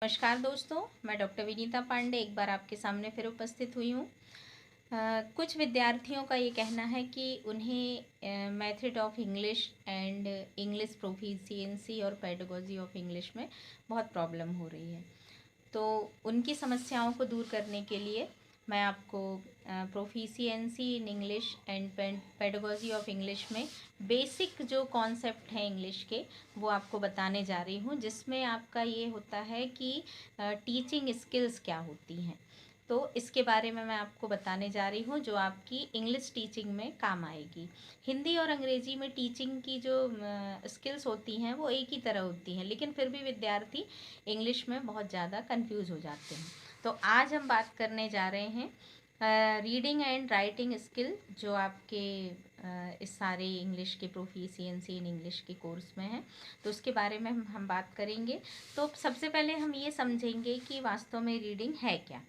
नमस्कार दोस्तों, मैं डॉक्टर विनीता पांडे एक बार आपके सामने फिर उपस्थित हुई हूँ। कुछ विद्यार्थियों का ये कहना है कि उन्हें method of English and English proficiency और पेडागोजी ऑफ इंग्लिश में बहुत प्रॉब्लम हो रही है। तो उनकी समस्याओं को दूर करने के लिए मैं आपको proficiency in English and pedagogy of English में बेसिक जो कॉन्सेप्ट हैं इंग्लिश के वो आपको बताने जा रही हूँ, जिसमें आपका ये होता है कि टीचिंग स्किल्स क्या होती हैं। तो इसके बारे में मैं आपको बताने जा रही हूँ जो आपकी इंग्लिश टीचिंग में काम आएगी। हिंदी और अंग्रेजी में टीचिंग की जो स्किल्स होती हैं वो एक ही तरह होती हैं, लेकिन फिर भी विद्यार्थी इंग्लिश में बहुत ज़्यादा कंफ्यूज हो जाते हैं। तो आज हम बात करने जा रहे हैं रीडिंग एंड राइटिंग स्किल जो आपके इस सारे इंग्लिश के प्रोफिशिएंसी इन इंग्लिश के कोर्स में है। तो उसके बारे में हम बात करेंगे। तो सबसे पहले हम ये समझेंगे कि वास्तव में रीडिंग है क्या।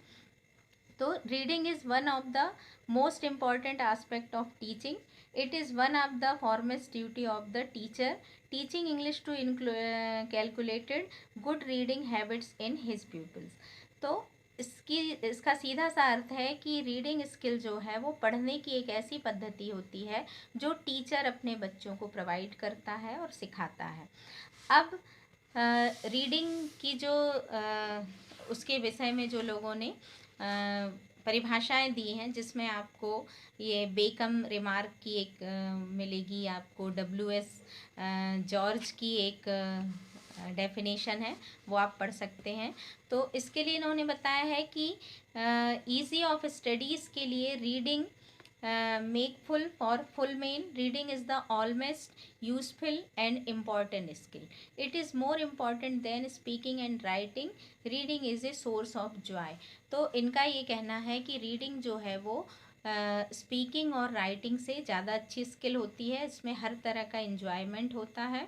तो reading is one of the most important aspect of teaching. It is one of the foremost duty of the teacher teaching English to calculated good reading habits in his pupils. तो इसका सीधा सा अर्थ है कि reading skill जो है वो पढ़ने की एक ऐसी पद्धति होती है जो टीचर अपने बच्चों को प्रोवाइड करता है और सिखाता है। अब रीडिंग की जो उसके विषय में जो लोगों ने परिभाषाएं दी हैं, जिसमें आपको ये बेकम रिमार्क की एक मिलेगी, आपको WS जॉर्ज की एक डेफिनेशन है, वो आप पढ़ सकते हैं। तो इसके लिए इन्होंने बताया है कि ईजी ऑफ स्टडीज़ के लिए reading make full for full men reading is the almost useful and important skill. It is more important than speaking and writing. Reading is a source of joy. तो इनका ये कहना है कि रीडिंग जो है वो स्पीकिंग और राइटिंग से ज़्यादा अच्छी स्किल होती है। इसमें हर तरह का इन्जॉयमेंट होता है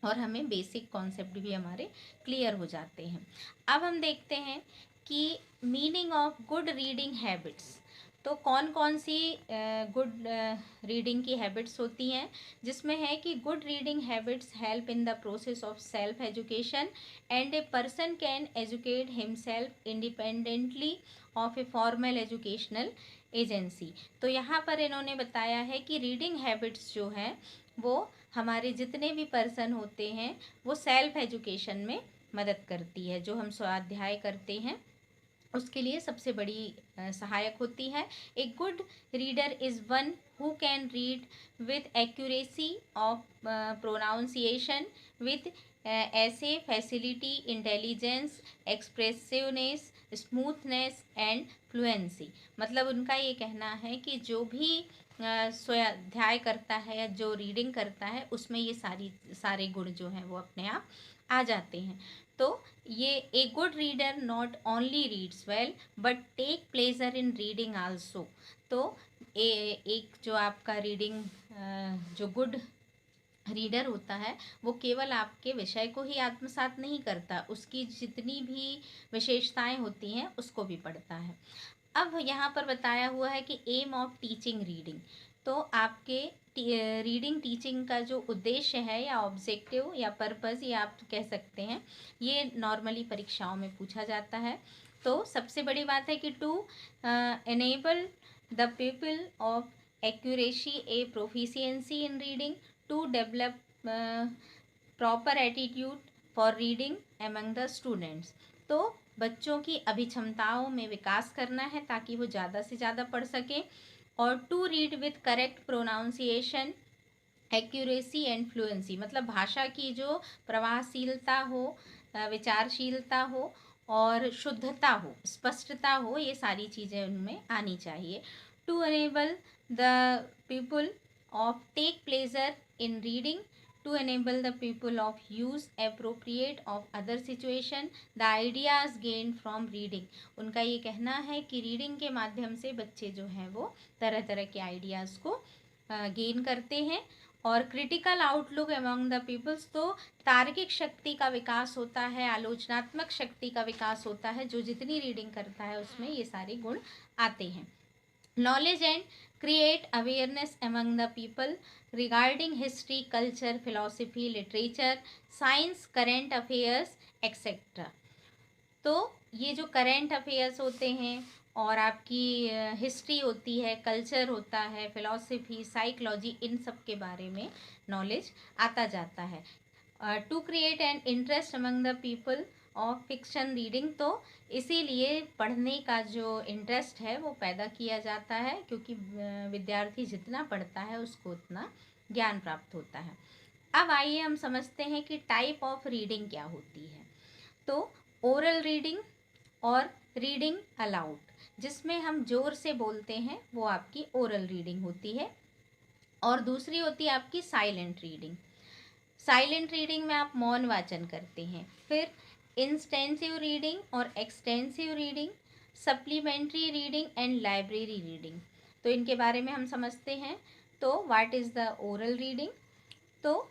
और हमें बेसिक कॉन्सेप्ट भी हमारे क्लियर हो जाते हैं। अब हम देखते हैं कि meaning of good reading habits. तो कौन कौन सी गुड रीडिंग की हैबिट्स होती हैं, जिसमें है कि good reading habits help in the process of self education and a person can educate himself independently of a formal educational agency. तो यहाँ पर इन्होंने बताया है कि रीडिंग हैबिट्स जो हैं वो हमारे जितने भी पर्सन होते हैं वो सेल्फ एजुकेशन में मदद करती है। जो हम स्वाध्याय करते हैं उसके लिए सबसे बड़ी सहायक होती है. A good reader is one who can read with accuracy of pronunciation with ease facility, intelligence, expressiveness, smoothness and fluency. मतलब उनका ये कहना है कि जो भी स्वाध्याय करता है या जो रीडिंग करता है उसमें ये सारे गुण जो हैं वो अपने आप आ जाते हैं. तो ये a good reader not only reads well but take pleasure in reading also. तो एक जो आपका रीडिंग जो गुड रीडर होता है वो केवल आपके विषय को ही आत्मसात नहीं करता, उसकी जितनी भी विशेषताएं होती हैं उसको भी पढ़ता है. अब यहाँ पर बताया हुआ है कि एम ऑफ टीचिंग रीडिंग. तो आपके रीडिंग टीचिंग का जो उद्देश्य है या ऑब्जेक्टिव या पर्पस ये आप कह सकते हैं, ये नॉर्मली परीक्षाओं में पूछा जाता है. तो सबसे बड़ी बात है कि to enable the people of accuracy a proficiency in reading, to develop proper attitude for reading among the students. तो बच्चों की अभिक्षमताओं में विकास करना है ताकि वो ज़्यादा से ज़्यादा पढ़ सकें. और to read with correct pronunciation, accuracy and fluency. मतलब भाषा की जो प्रवाहशीलता हो, विचारशीलता हो और शुद्धता हो, स्पष्टता हो, ये सारी चीज़ें उनमें आनी चाहिए. To enable the people of take pleasure in reading, to enable the people of use appropriate of other situation the ideas gained from reading. उनका ये कहना है कि रीडिंग के माध्यम से बच्चे जो हैं वो तरह तरह के आइडियाज़ को गेन करते हैं. और critical outlook among the peoples. तो तार्किक शक्ति का विकास होता है, आलोचनात्मक शक्ति का विकास होता है. जो जितनी रीडिंग करता है उसमें ये सारे गुण आते हैं. Knowledge and create awareness among the people regarding history, culture, philosophy, literature, science, current affairs, etc. तो ये जो करेंट अफेयर्स होते हैं और आपकी हिस्ट्री होती है, कल्चर होता है, फिलॉसफी, साइकोलॉजी, इन सब के बारे में नॉलेज आता जाता है। To create an interest among the people of fiction reading, तो इसीलिए पढ़ने का जो इंटरेस्ट है वो पैदा किया जाता है, क्योंकि विद्यार्थी जितना पढ़ता है उसको उतना ज्ञान प्राप्त होता है। अब आइए हम समझते हैं कि टाइप ऑफ रीडिंग क्या होती है। तो ओरल रीडिंग और रीडिंग अलाउड, जिसमें हम जोर से बोलते हैं, वो आपकी ओरल रीडिंग होती है। और दूसरी होती है आपकी साइलेंट रीडिंग। साइलेंट रीडिंग में आप मौन वाचन करते हैं। फिर इंस्टेंसिव रीडिंग और extensive reading, supplementary reading and library reading. तो इनके बारे में हम समझते हैं। तो what is the oral reading? तो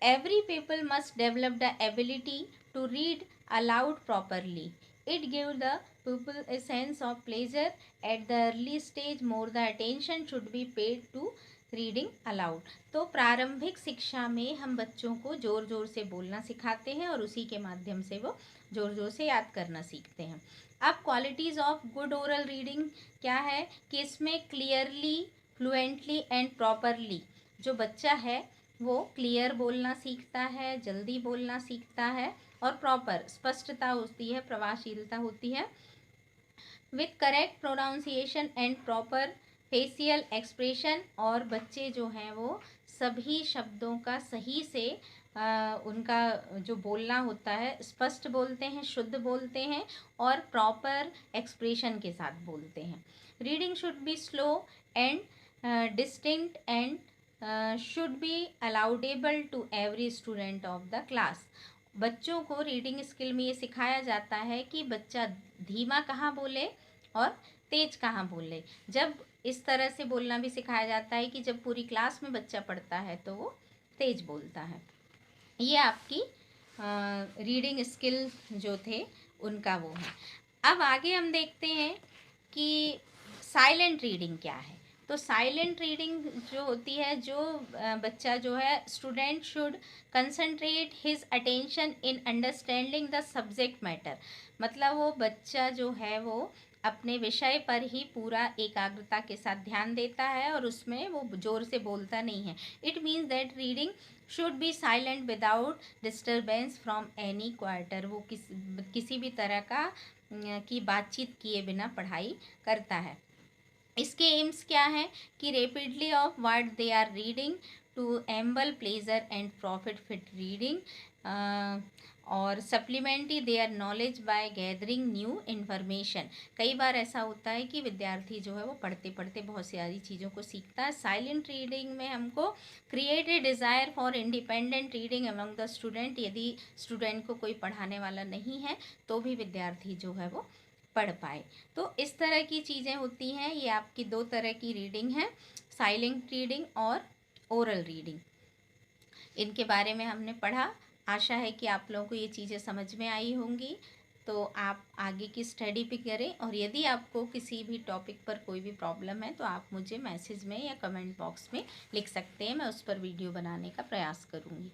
every people must develop the ability to read aloud properly. It gives the pupil a sense of pleasure at the early stage. More the attention should be paid to reading allowed. तो प्रारंभिक शिक्षा में हम बच्चों को ज़ोर ज़ोर से बोलना सिखाते हैं और उसी के माध्यम से वो ज़ोर ज़ोर से याद करना सीखते हैं। अब qualities of good oral reading क्या है कि इसमें क्लियरली, फ्लुएंटली एंड प्रॉपरली जो बच्चा है वो क्लियर बोलना सीखता है, जल्दी बोलना सीखता है, और प्रॉपर स्पष्टता होती है, प्रभावशीलता होती है। With correct pronunciation and proper facial expression, और बच्चे जो हैं वो सभी शब्दों का सही से उनका जो बोलना होता है स्पष्ट बोलते हैं, शुद्ध बोलते हैं और प्रॉपर एक्सप्रेशन के साथ बोलते हैं। Reading should be slow and distinct and should be audible to every student of the class. बच्चों को रीडिंग स्किल में ये सिखाया जाता है कि बच्चा धीमा कहाँ बोले और तेज कहाँ बोले। जब इस तरह से बोलना भी सिखाया जाता है कि जब पूरी क्लास में बच्चा पढ़ता है तो वो तेज बोलता है। ये आपकी रीडिंग स्किल जो थे उनका वो है। अब आगे हम देखते हैं कि साइलेंट रीडिंग क्या है। तो साइलेंट रीडिंग जो होती है, जो बच्चा जो है, student should concentrate his attention in understanding the subject matter. मतलब वो बच्चा जो है वो अपने विषय पर ही पूरा एकाग्रता के साथ ध्यान देता है और उसमें वो जोर से बोलता नहीं है। It means that reading should B silent without disturbance from any quarter. वो किसी भी तरह का की बातचीत किए बिना पढ़ाई करता है। इसके एम्स क्या हैं कि rapidly of what they are reading to enable pleasure and profit fit reading, और supplementary their knowledge by gathering new information. कई बार ऐसा होता है कि विद्यार्थी जो है वो पढ़ते पढ़ते बहुत सारी चीज़ों को सीखता है। साइलेंट रीडिंग में हमको create a desire for independent reading among the student. यदि स्टूडेंट को कोई पढ़ाने वाला नहीं है तो भी विद्यार्थी जो है वो पढ़ पाए। तो इस तरह की चीज़ें होती हैं। ये आपकी दो तरह की रीडिंग है, साइलेंट रीडिंग और ओरल रीडिंग। इनके बारे में हमने पढ़ा। आशा है कि आप लोगों को ये चीज़ें समझ में आई होंगी। तो आप आगे की स्टडी भी करें, और यदि आपको किसी भी टॉपिक पर कोई भी प्रॉब्लम है तो आप मुझे मैसेज में या कमेंट बॉक्स में लिख सकते हैं। मैं उस पर वीडियो बनाने का प्रयास करूँगी।